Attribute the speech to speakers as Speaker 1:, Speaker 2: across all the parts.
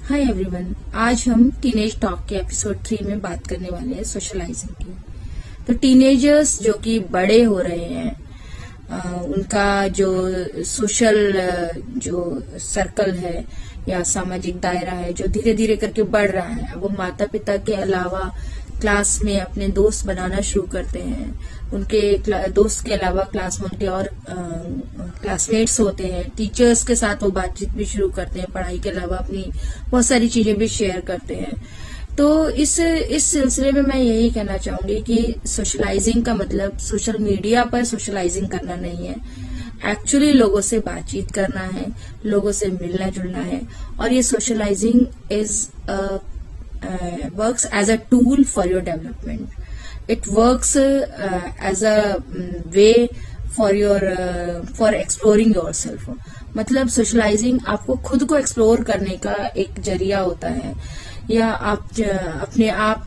Speaker 1: Hi everyone, आज हम teenage talk के एपिसोड 3 में बात करने वाले हैं सोशलाइजिंग की। तो टीनेजर्स जो कि बड़े हो रहे हैं, उनका जो सोशल जो सर्कल है या सामाजिक दायरा है जो धीरे धीरे करके बढ़ रहा है, वो माता पिता के अलावा क्लास में अपने दोस्त बनाना शुरू करते हैं। उनके दोस्त के अलावा क्लास में उनके और क्लासमेट्स होते हैं। टीचर्स के साथ वो बातचीत भी शुरू करते हैं। पढ़ाई के अलावा अपनी बहुत सारी चीजें भी शेयर करते हैं। तो इस सिलसिले में मैं यही कहना चाहूंगी कि सोशलाइजिंग का मतलब सोशल मीडिया पर सोशलाइजिंग करना नहीं है। एक्चुअली लोगों से बातचीत करना है, लोगों से मिलना जुलना है। और ये socialising is works as a tool for your development. It works as a way for exploring yourself. मतलब सोशलाइजिंग आपको खुद को एक्सप्लोर करने का एक जरिया होता है, या आप अपने आप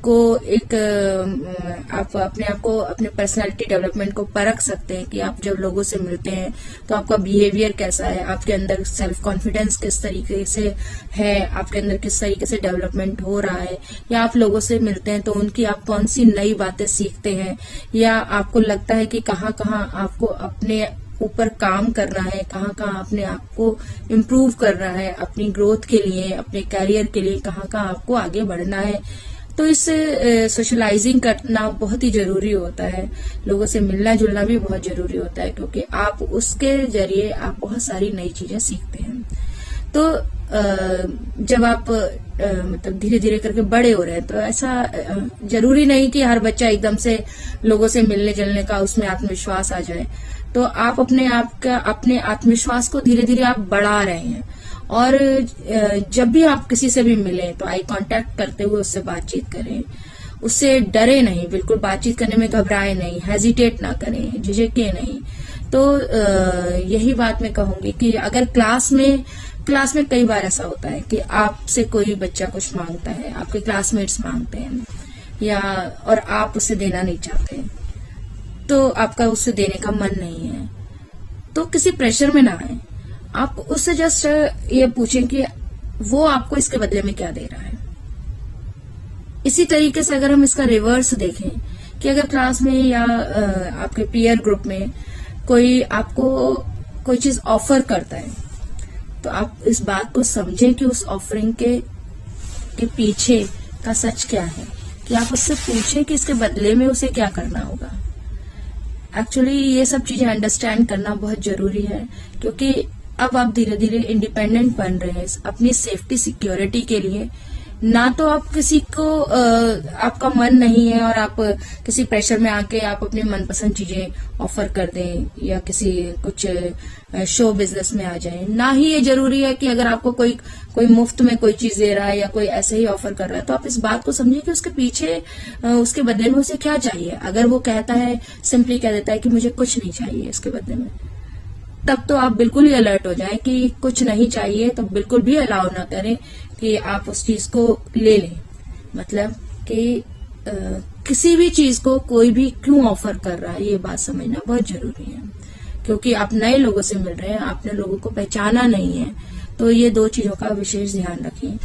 Speaker 1: को अपने पर्सनालिटी डेवलपमेंट को परख सकते हैं कि आप जब लोगों से मिलते हैं तो आपका बिहेवियर कैसा है, आपके अंदर सेल्फ कॉन्फिडेंस किस तरीके से है, आपके अंदर किस तरीके से डेवलपमेंट हो रहा है, या आप लोगों से मिलते हैं तो उनकी आप कौन सी नई बातें सीखते हैं, या आपको लगता है कि कहाँ कहाँ आपको अपने ऊपर काम करना है, कहाँ कहाँ अपने आप को इम्प्रूव करना है, अपनी ग्रोथ के लिए, अपने करियर के लिए कहाँ कहाँ आपको आगे बढ़ना है। तो इस सोशलाइजिंग करना बहुत ही जरूरी होता है। लोगों से मिलना जुलना भी बहुत जरूरी होता है, क्योंकि आप उसके जरिए आप बहुत सारी नई चीजें सीखते हैं। तो जब आप मतलब धीरे धीरे करके बड़े हो रहे हैं, तो ऐसा जरूरी नहीं कि हर बच्चा एकदम से लोगों से मिलने जुलने का उसमें आत्मविश्वास आ जाए। तो आप अपने आत्मविश्वास को धीरे धीरे आप बढ़ा रहे हैं। और जब भी आप किसी से भी मिलें तो आई कांटेक्ट करते हुए उससे बातचीत करें, उससे डरे नहीं, बिल्कुल बातचीत करने में घबराए नहीं, हेजिटेट ना करें, झिझके नहीं। तो यही बात मैं कहूंगी कि अगर क्लास में कई बार ऐसा होता है कि आपसे कोई बच्चा कुछ मांगता है, आपके क्लासमेट्स मांगते हैं, या और आप उसे देना नहीं चाहते, तो आपका उससे देने का मन नहीं है, तो किसी प्रेशर में ना आए। आप उससे जस्ट ये पूछें कि वो आपको इसके बदले में क्या दे रहा है। इसी तरीके से अगर हम इसका रिवर्स देखें कि अगर क्लास में या आपके पीयर ग्रुप में कोई आपको कोई चीज ऑफर करता है, तो आप इस बात को समझें कि उस ऑफरिंग के पीछे का सच क्या है, कि आप उससे पूछें कि इसके बदले में उसे क्या करना होगा। एक्चुअली ये सब चीजें अंडरस्टैंड करना बहुत जरूरी है, क्योंकि अब आप धीरे धीरे इंडिपेंडेंट बन रहे हैं अपनी सेफ्टी सिक्योरिटी के लिए। ना तो आप किसी को आपका मन नहीं है और आप किसी प्रेशर में आके आप अपनी मनपसंद चीजें ऑफर कर दें, या किसी कुछ शो बिजनेस में आ जाएं। ना ही ये जरूरी है कि अगर आपको कोई मुफ्त में कोई चीज दे रहा है या कोई ऐसे ही ऑफर कर रहा है, तो आप इस बात को समझिए कि उसके पीछे उसके बदले में उसे क्या चाहिए। अगर वो कहता है, सिंपली कह देता है कि मुझे कुछ नहीं चाहिए इसके बदले में, तब तो आप बिल्कुल ही अलर्ट हो जाएं कि कुछ नहीं चाहिए, तो बिल्कुल भी अलाउ ना करें कि आप उस चीज को ले लें। मतलब कि किसी भी चीज को कोई भी क्यों ऑफर कर रहा है, ये बात समझना बहुत जरूरी है, क्योंकि आप नए लोगों से मिल रहे हैं, आपने लोगों को पहचाना नहीं है। तो ये दो चीजों का विशेष ध्यान रखें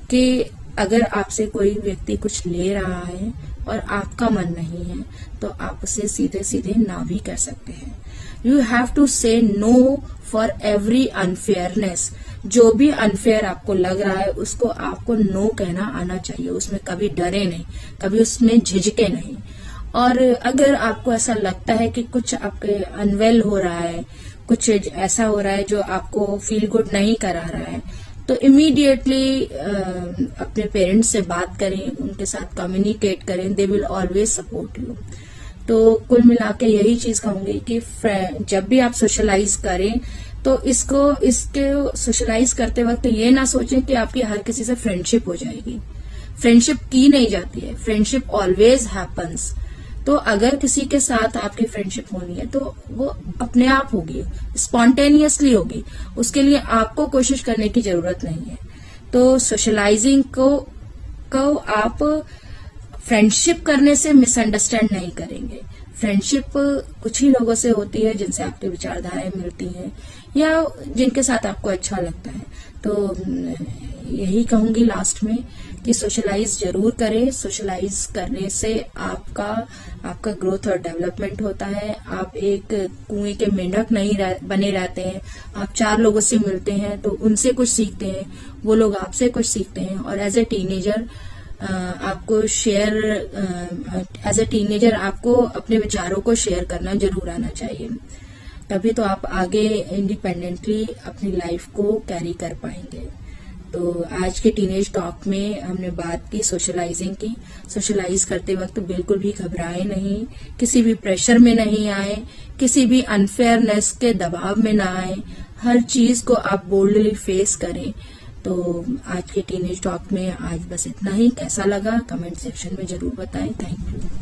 Speaker 1: कि अगर आपसे कोई व्यक्ति कुछ ले रहा है और आपका मन नहीं है, तो आप उसे सीधे सीधे ना भी कह सकते हैं। यू हैव टू से नो फॉर एवरी अनफेयरनेस। जो भी अनफेयर आपको लग रहा है, उसको आपको नो कहना आना चाहिए। उसमें कभी डरे नहीं, कभी उसमें झिझके नहीं। और अगर आपको ऐसा लगता है कि कुछ आपके अनवेल हो रहा है, कुछ ऐसा हो रहा है जो आपको फील गुड नहीं करा रहा है, तो इमीडिएटली अपने पेरेंट्स से बात करें, उनके साथ कम्युनिकेट करें। They will always support you. तो कुल मिला के यही चीज कहूंगी कि जब भी आप सोशलाइज करें, तो इसके सोशलाइज करते वक्त ये ना सोचें कि आपकी हर किसी से फ्रेंडशिप हो जाएगी। फ्रेंडशिप की नहीं जाती है, फ्रेंडशिप ऑलवेज हैपन्स। तो अगर किसी के साथ आपकी फ्रेंडशिप होनी है, तो वो अपने आप होगी, स्पॉन्टेनियसली होगी। उसके लिए आपको कोशिश करने की जरूरत नहीं है। तो सोशलाइजिंग को आप फ्रेंडशिप करने से मिसअंडरस्टैंड नहीं करेंगे। फ्रेंडशिप कुछ ही लोगों से होती है जिनसे आपकी विचारधाराएं मिलती हैं, या जिनके साथ आपको अच्छा लगता है। तो यही कहूंगी लास्ट में कि सोशलाइज जरूर करें। सोशलाइज करने से आपका ग्रोथ और डेवलपमेंट होता है। आप एक कुएं के मेंढक नहीं बने रहते हैं। आप 4 लोगों से मिलते हैं तो उनसे कुछ सीखते हैं, वो लोग आपसे कुछ सीखते हैं। और एज ए टीनेजर आपको अपने विचारों को शेयर करना जरूर आना चाहिए, तभी तो आप आगे इंडिपेंडेंटली अपनी लाइफ को कैरी कर पाएंगे। तो आज के टीनेज टॉक में हमने बात की सोशलाइजिंग की। सोशलाइज करते वक्त बिल्कुल भी घबराए नहीं, किसी भी प्रेशर में नहीं आए, किसी भी अनफेयरनेस के दबाव में ना आए, हर चीज को आप बोल्डली फेस करें। तो आज के टीनेज टॉक में आज बस इतना ही। कैसा लगा कमेंट सेक्शन में जरूर बताएं। Thank you.